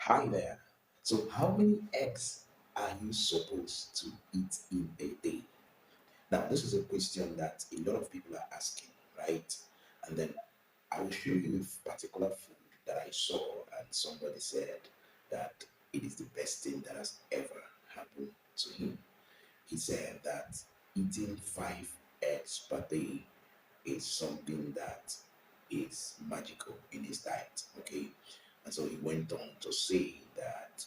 Hi there. So, how many eggs are you supposed to eat in a day? Now, this is a question that a lot of people are asking, right? And then I will show you a particular food that I saw, and somebody said that it is the best thing that has ever happened to him. He said that eating 5 eggs per day is something that is magical in his diet, okay? And so he went on to say that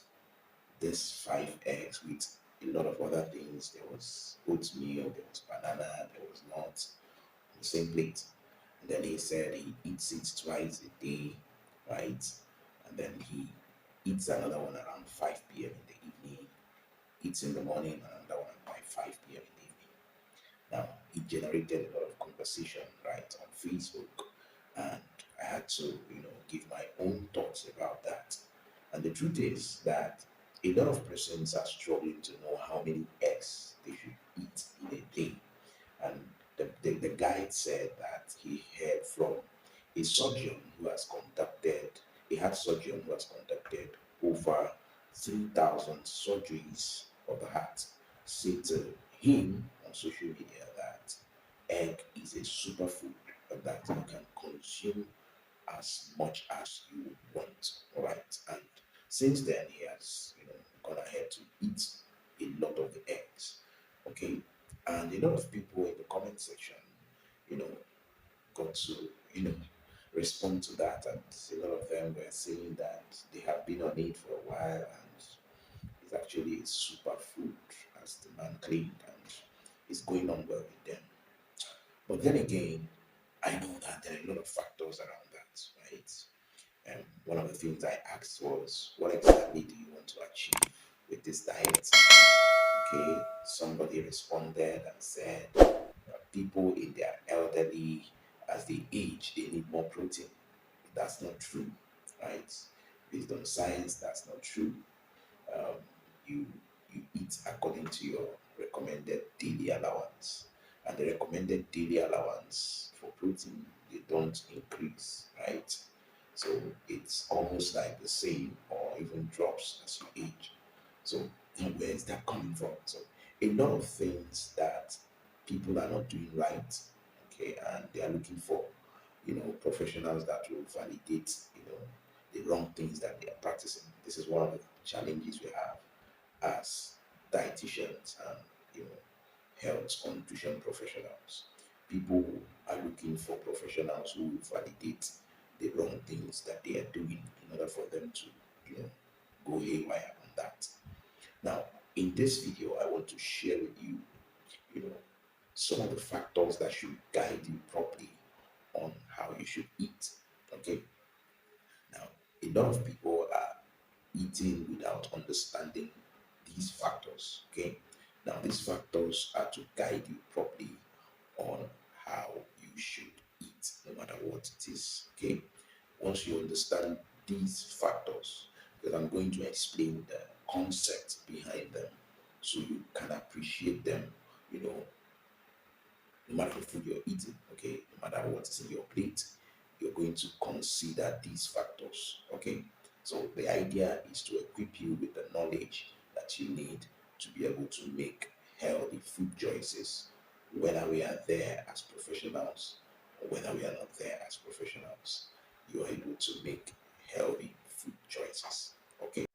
this 5 eggs with a lot of other things. There was oatmeal, there was banana, there was nuts on the same plate. And then he said he eats it twice a day, right? And then he eats another one around 5 p.m. in the evening, eats in the morning, and another one by 5 p.m. in the evening. Now, it generated a lot of conversation, right, on Facebook. And I had to, give my own thoughts about that. And the truth is that a lot of persons are struggling to know how many eggs they should eat in a day. And the guide said that he heard from a surgeon who has conducted, a heart surgeon who has conducted over 3,000 surgeries of the heart, said to him on social media that egg is a superfood that you can consume as much as you want. All right. And since then, he has, gone ahead to eat a lot of the eggs. Okay. And a lot of people in the comment section, you know, got to, you know, respond to that. And a lot of them were saying that they have been on it for a while and it's actually a superfood, as the man claimed, and it's going on well with them. But then again, I know that there are a lot of factors around that, right? And one of the things I asked was, what exactly do you want to achieve with this diet? Okay, somebody responded and said, people in their elderly, as they age, they need more protein. That's not true, right? Based on science, that's not true. Um, you you eat according to your recommended daily allowance, and the recommended daily allowance for protein they don't increase, right? So it's almost like the same or even drops as you age. So where is that coming from? So a lot of things that people are not doing right, okay, and they are looking for, professionals that will validate, the wrong things that they are practicing. This is one of the challenges we have as dietitians and health or nutrition professionals. People are looking for professionals who will validate the wrong things that they are doing in order for them to, you know, go haywire on that. Now, in this video, I want to share with you, you know, some of the factors that should guide you properly on how you should eat. Okay. Now, a lot of people are eating without understanding these factors. Okay. Now, these factors are to guide you properly on how you should eat, no matter what it is. Okay. Once you understand these factors, because I'm going to explain the concept behind them so you can appreciate them, you know, no matter the food you're eating, okay, no matter what is in your plate, you're going to consider these factors, okay? So the idea is to equip you with the knowledge that you need to be able to make healthy food choices, whether we are there as professionals or whether we are not there as professionals. You're able to make healthy food choices, okay?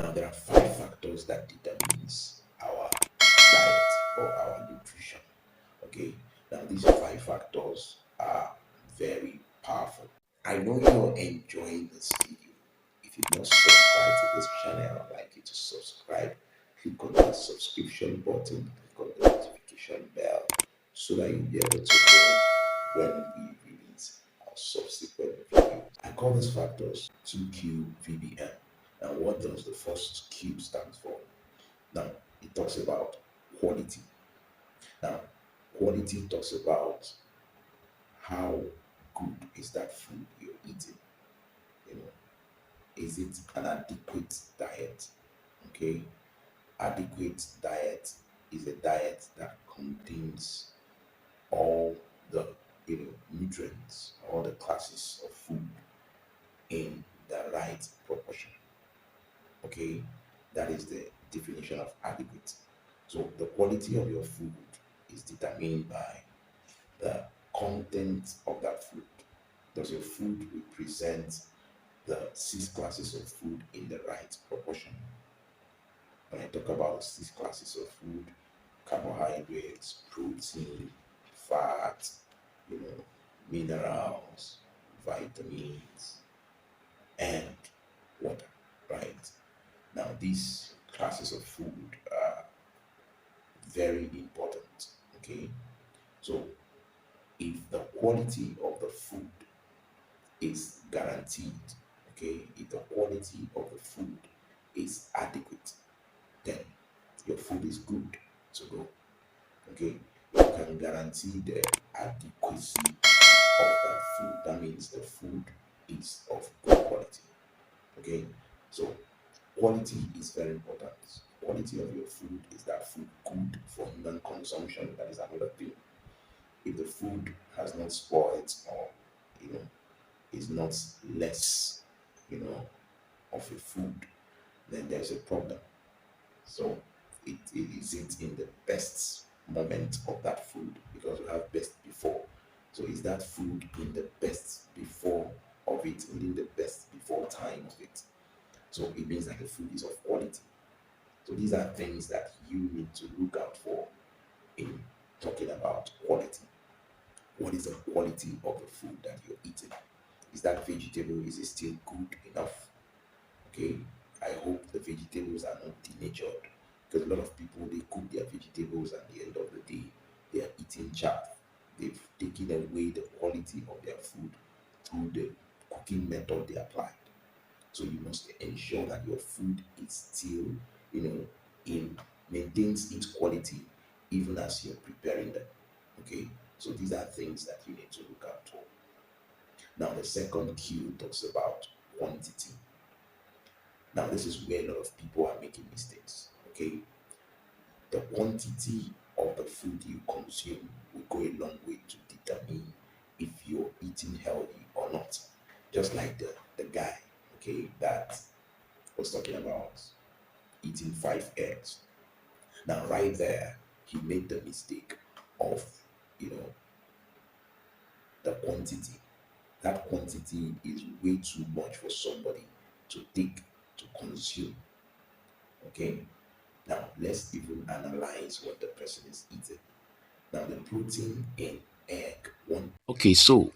Now, there are 5 factors that determines our diet or our nutrition. Okay. Now, these 5 factors are very powerful. I know you're enjoying this video. If you've not subscribed to this channel, I'd like you to subscribe. Click on the subscription button, click on the notification bell so that you'll be able to know when we release our subsequent videos. I call these factors 2QVBM. Now, what does the first Q stand for? Now, it talks about quality. Now, quality talks about how good is that food you're eating. You know, is it an adequate diet? Okay, adequate diet is a diet that contains all the nutrients, all the classes of food in the right proportion. Okay, that is the definition of adequate. So the quality of your food is determined by the content of that food. Does your food represent the six classes of food in the right proportion? When I talk about six classes of food, carbohydrates, protein, fat, you know, minerals, vitamins, and water, right? Now, these classes of food are very important, okay? So, if the quality of the food is guaranteed, okay, if the quality of the food is adequate, then your food is good to go. Okay, you can guarantee the adequacy of that food. That means the food is of good quality. Okay, so quality is very important. Quality of your food, is that food good for human consumption? That is another thing. If the food has not spoiled, or you know is not less, you know of a food, then there's a problem. So it isn't in the best moment of that food, because we have best before. So is that food in the best before of it, within the best before time of it? So it means that the food is of quality. So these are things that you need to look out for in talking about quality. What is the quality of the food that you're eating? Is that vegetable, is it still good enough? Okay, I hope the vegetables are not denatured, because a lot of people, they cook their vegetables, at the end of the day they are eating chaff. They've taken away the quality of their food through the cooking method they applied. So you must ensure that your food is still, you know, in maintains its quality even as you're preparing them. Okay, so these are things that you need to look out for. Now, the second cue talks about quantity. Now, this is where a lot of people are making mistakes. Okay, the quantity of the food you consume will go a long way to determine if you're eating healthy or not. Just like the guy, okay, that was talking about eating 5 eggs. Now, right there, he made the mistake of, you know, the quantity. That quantity is way too much for somebody to take, to consume. Okay. Now, let's even analyze what the person is eating. Now, the protein in egg, one. Okay, so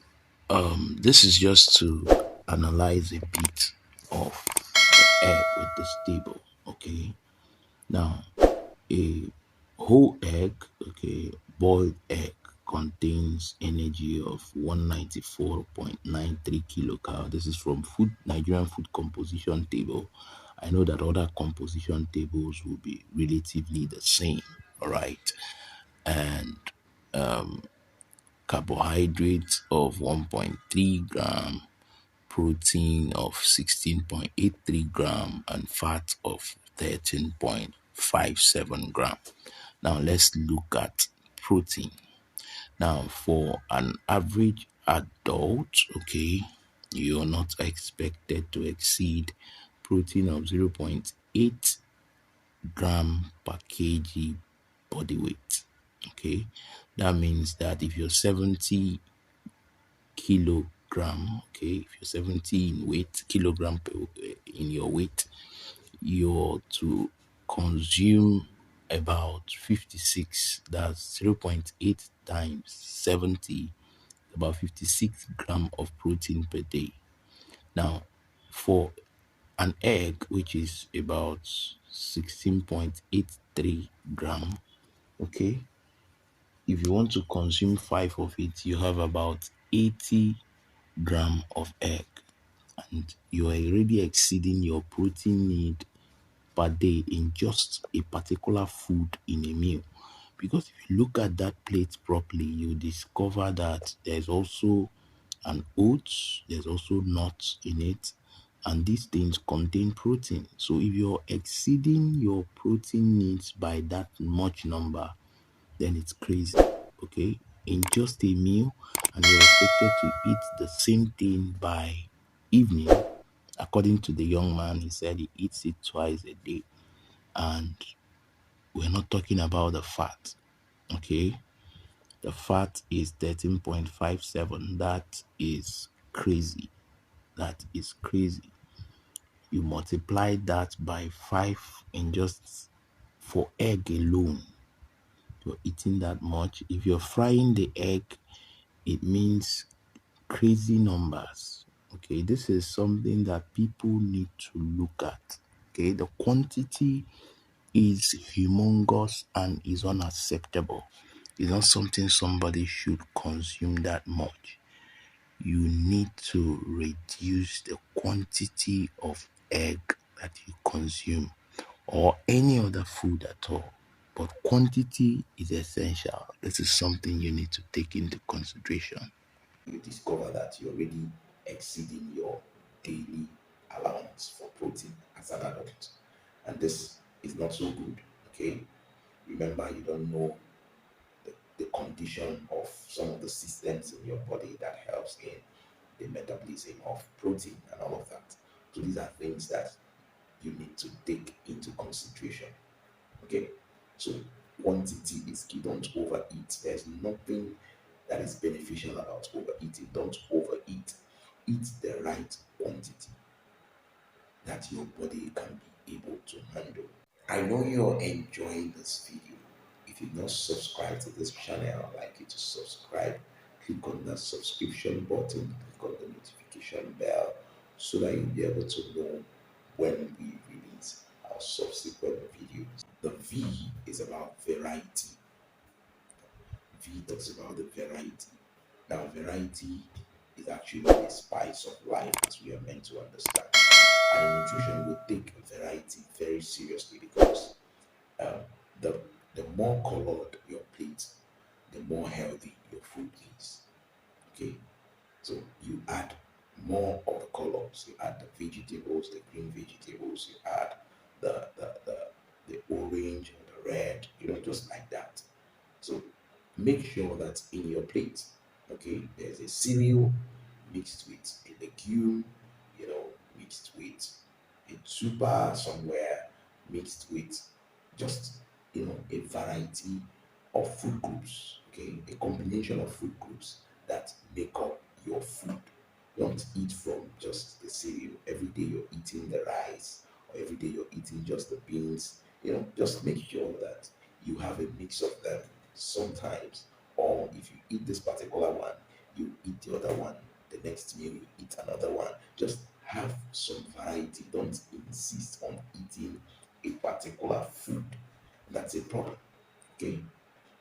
this is just to analyze a bit of the egg with this table. Okay, now a whole egg, okay, boiled egg contains energy of 194.93 kilocal. This is from food Nigerian food composition table. I know that other composition tables will be relatively the same, all right? And carbohydrates of 1.3 gram, protein of 16.83 gram, and fat of 13.57 gram. Now let's look at protein. Now, for an average adult, okay, you're not expected to exceed protein of 0.8 gram per kg body weight. Okay, that means that if you're 70 kilogram, okay, if you're 70 in weight, kilogram in your weight, you're to consume about 56, that's 0.8 times 70, about 56 gram of protein per day. Now, for an egg, which is about 16.83 gram, okay, if you want to consume 5 of it, you have about 80 gram of egg, and you are already exceeding your protein need per day in just a particular food in a meal. Because if you look at that plate properly, you discover that there's also an oats, there's also nuts in it, and these things contain protein. So if you're exceeding your protein needs by that much number, then it's crazy. Okay, in just a meal, and you're expected to eat the same thing by evening. According to the young man, he said he eats it twice a day, and we're not talking about the fat. Okay, the fat is 13.57. That is crazy. That is crazy. You multiply that by 5 in just for egg alone. You're eating that much. If you're frying the egg, it means crazy numbers. Okay, this is something that people need to look at. Okay, the quantity is humongous and is unacceptable. It's not something somebody should consume that much. You need to reduce the quantity of egg that you consume or any other food at all. But quantity is essential. This is something you need to take into consideration. You discover that you're already exceeding your daily allowance for protein as an adult. And this is not so good. Okay. Remember, you don't know the condition of some of the systems in your body that helps in the metabolism of protein and all of that. So these are things that you need to take into consideration. Okay. So quantity is key. Don't overeat. There's nothing that is beneficial about overeating. Don't overeat. Eat the right quantity that your body can be able to handle. I know you're enjoying this video. If you've not subscribed to this channel, I'd like you to subscribe. Click on that subscription button, click on the notification bell so that you'll be able to know when we release our subsequent videos. The V is about variety. V talks about the variety. Now, variety is actually the spice of life, as we are meant to understand. And in nutrition, we take variety very seriously because um, the the more colored your plate, the more healthy your food is. Okay, so you add more of the colors. You add the vegetables, the green vegetables. You add the orange and the red. Just like that. So make sure that in your plate, okay, there's a cereal mixed with a legume, you know, mixed with a tuber somewhere, mixed with just a variety of food groups, okay, a combination of food groups that make up your food. Don't eat from just the cereal. Every day you're eating the rice, or every day you're eating just the beans. Just make sure that you have a mix of them sometimes. Or if you eat this particular one, you eat the other one. The next meal, you eat another one. Just have some variety. Don't insist on eating a particular food. That's a problem. Okay.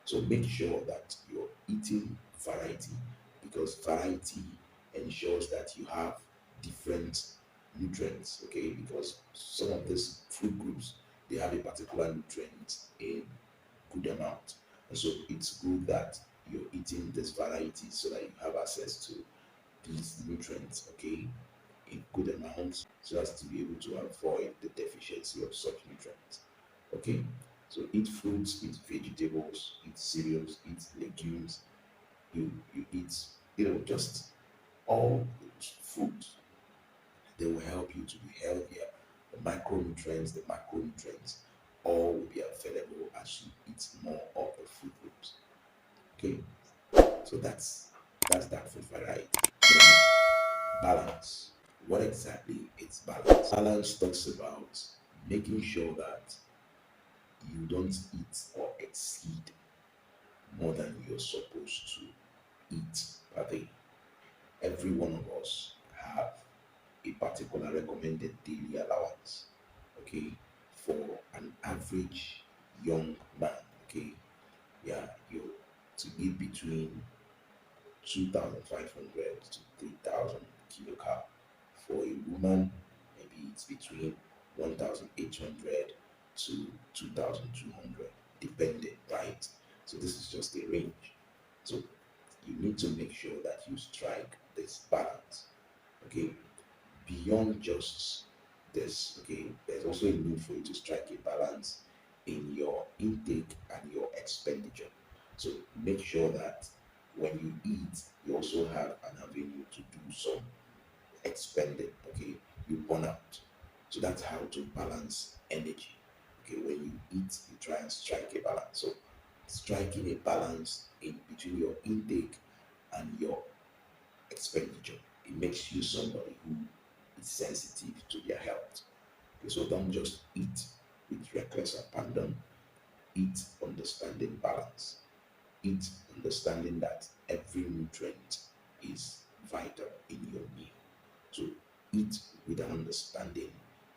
So make sure that you're eating variety because variety ensures that you have different nutrients. Okay, because some of these food groups they have a particular nutrient in good amount, and so it's good that you're eating this variety so that you have access to these nutrients. Okay, in good amounts so as to be able to avoid the deficiency of such nutrients. Okay, so eat fruits, eat vegetables, eat cereals, eat legumes. You eat, just all those foods. They will help you to be healthier. The micronutrients, the macronutrients, all will be available as you eat more of the food groups. Okay, so that's that for variety. Then balance. What exactly is balance? Balance talks about making sure that you don't eat or exceed more than you're supposed to eat per day. Every one of us have a particular recommended daily allowance, okay, for an average young man, okay, yeah, you to eat between 2,500 to 3,000 kilocal. For a woman, maybe it's between 1,800 to 2,200, depending, right? So this is just a range. So you need to make sure that you strike this balance, okay? Beyond just this, okay, there's also a need for you to strike a balance in your intake and your expenditure. So make sure that when you eat, you also have an avenue to do some expended. Okay, you burn out. So that's how to balance energy. Okay, when you eat, you try and strike a balance. So striking a balance in between your intake and your expenditure, it makes you somebody who is sensitive to their health. Okay, so don't just eat with reckless abandon. Eat understanding balance. Eat understanding that every nutrient is vital in your meal. So eat with an understanding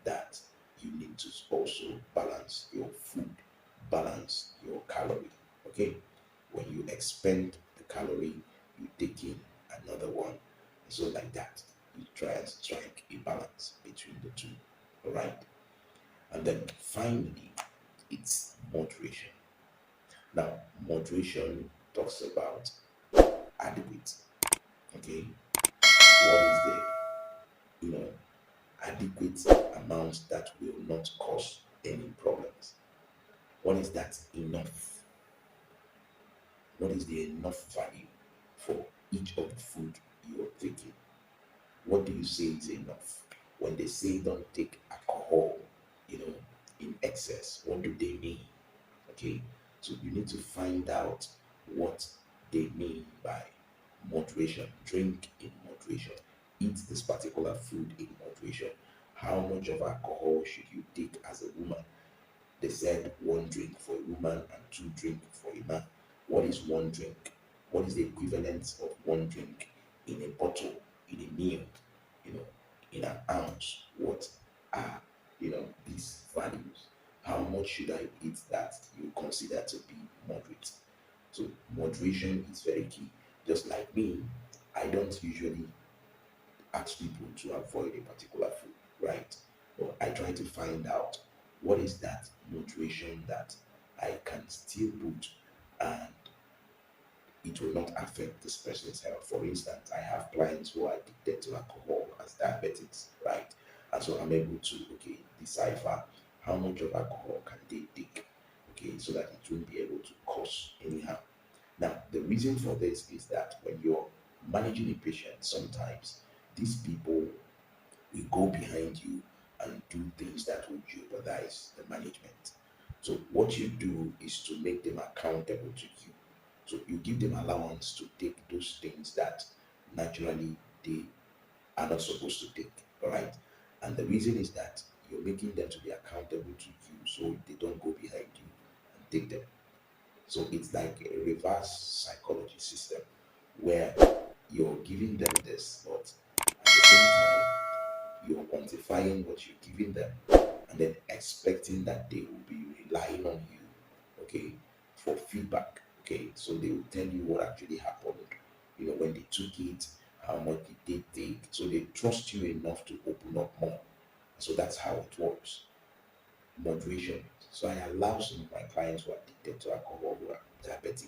that you need to also balance your food, balance your calorie. Okay? When you expend the calorie, you take in another one. So like that, you try and strike a balance between the two. All right? And then finally, it's moderation. Now, moderation talks about adequate. Okay? What is the, you know, adequate amount that will not cause any problems? What is that enough? What is the enough value for each of the food you are taking? What do you say is enough? When they say don't take alcohol, you know, in excess, what do they mean? Okay, so you need to find out what they mean by moderation. Drink in moderation. Eat this particular food in moderation. How much of alcohol should you take as a woman? They said one drink for a woman and two drink for a man. What is one drink? What is the equivalent of one drink in a bottle, in a meal, you know, in an ounce? What are, these values? How much should I eat that you consider to be moderate? So moderation is very key. Just like me, I don't usually ask people to avoid a particular food, right? But I try to find out what is that moderation that I can still put and it will not affect this person's health. For instance, I have clients who are addicted to alcohol as diabetics, right? And so I'm able to, okay, decipher how much of alcohol can they take, okay, so that it won't be able to cause any harm. Now, the reason for this is that when you're managing a patient, sometimes these people will go behind you and do things that will jeopardize the management. So, what you do is to make them accountable to you. So, you give them allowance to take those things that naturally they are not supposed to take. All right. And the reason is that you're making them to be accountable to you so they don't go behind you and take them. So it's like a reverse psychology system where you're giving them this, but at the same time, you're quantifying what you're giving them and then expecting that they will be relying on you, okay, for feedback. Okay, so they will tell you what actually happened, when they took it, how much did they take. So they trust you enough to open up more. So that's how it works. Moderation. So I allow some of my clients who are addicted to alcohol, who are diabetic,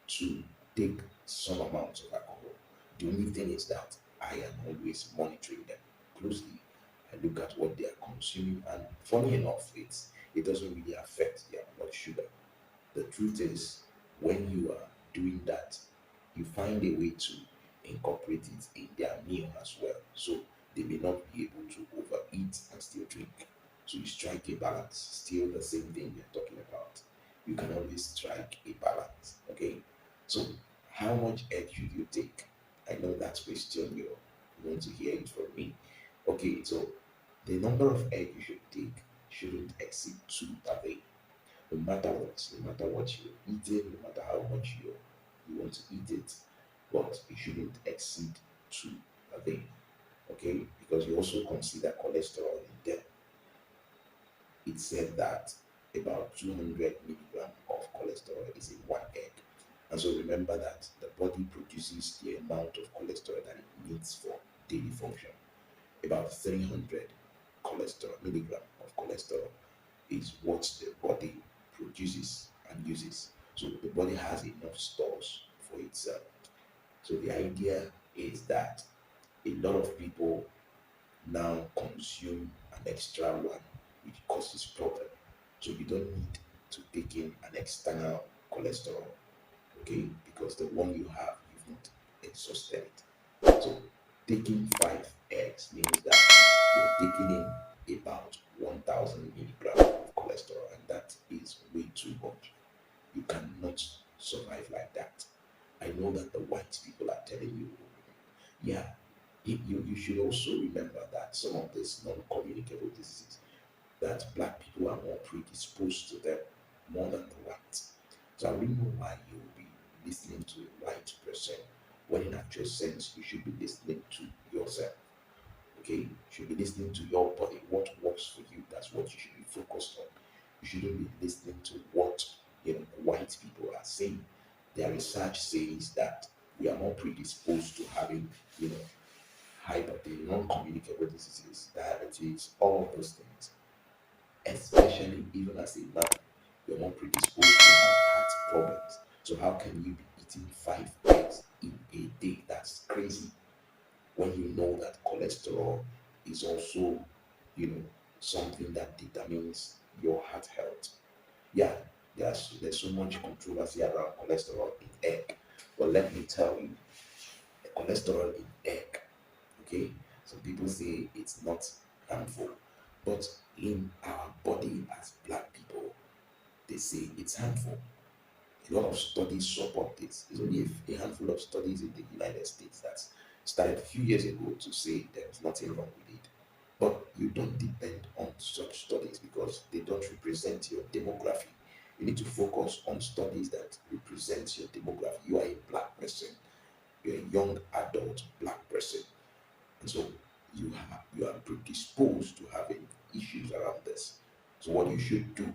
to take some amount of alcohol. The only thing is that I am always monitoring them closely. I look at what they are consuming, and funny enough, it doesn't really affect their blood sugar. The truth is, when you are doing that, you find a way to incorporate it in their meal as well. So they may not be able to overeat and still drink. So you strike a balance, still the same thing we're talking about. You can always strike a balance. Okay. So how much egg should you take? I know that question you want to hear it from me. Okay, so the number of egg you should take shouldn't exceed two per day, no matter what you're eating, no matter how much you want to eat it, but it shouldn't exceed two a day. Okay, because you also consider cholesterol in there. It said that about 200 milligram of cholesterol is in one egg. And so remember that the body produces the amount of cholesterol that it needs for daily function. About 300 cholesterol milligram of cholesterol is what the body produces and uses. So the body has enough stores for itself. So the idea is that a lot of people now consume an extra one, which causes problem. So you don't need to take in an external cholesterol. okay? Because the one you have, you've not exhausted it. So taking 5 eggs means that you're taking in about 1,000 milligrams of cholesterol, and that is way too much. You cannot survive like that. I know that the white people are telling you, yeah, you should also remember that some of these non-communicable diseases, that black people are more predisposed to them more than the whites. So I really know why you will be listening to a white person when in actual sense you should be listening to yourself. Okay, you should be listening to your body, what works for you. That's what you should be focused on. You shouldn't be listening to what white people are saying. Their research says that we are more predisposed to having hypertension, non-communicable diseases, diabetes, all of those things. Especially even as a man, you're more predisposed to have heart problems. So how can you be eating 5 eggs in a day? That's crazy. When you know that cholesterol is also, you know, something that determines your heart health. Yeah, there's so much controversy around cholesterol in egg. But let me tell you, the cholesterol in egg, okay? Some people say it's not harmful, but in our body as black people, they say it's harmful. A lot of studies support this. There's only a handful of studies in the United States that started a few years ago to say there's nothing wrong with it. But you don't depend on such studies because they don't represent your demography. You need to focus on studies that represent your demography. You are a black person, you're a young adult black person. And so you are predisposed to having issues around this. So what you should do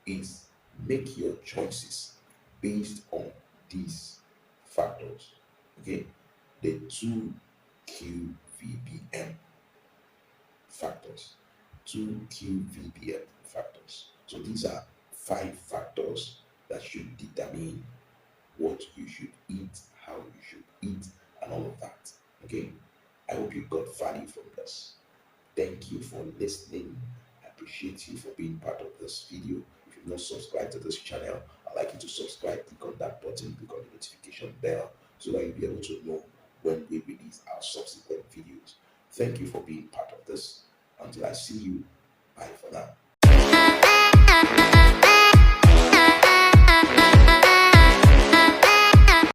is make your choices based on these factors. Okay, the two QVBM factors, two QVBM factors. So these are 5 factors that should determine what you should eat, how you should eat, and all of that. Okay, I hope you got value from this. Thank you for listening. I appreciate you for being part of this video. If you've not subscribed to this channel, I'd like you to subscribe, click on that button, click on the notification bell so that you'll be able to know when we release our subsequent videos. Thank you for being part of this. Until I see you, bye for now.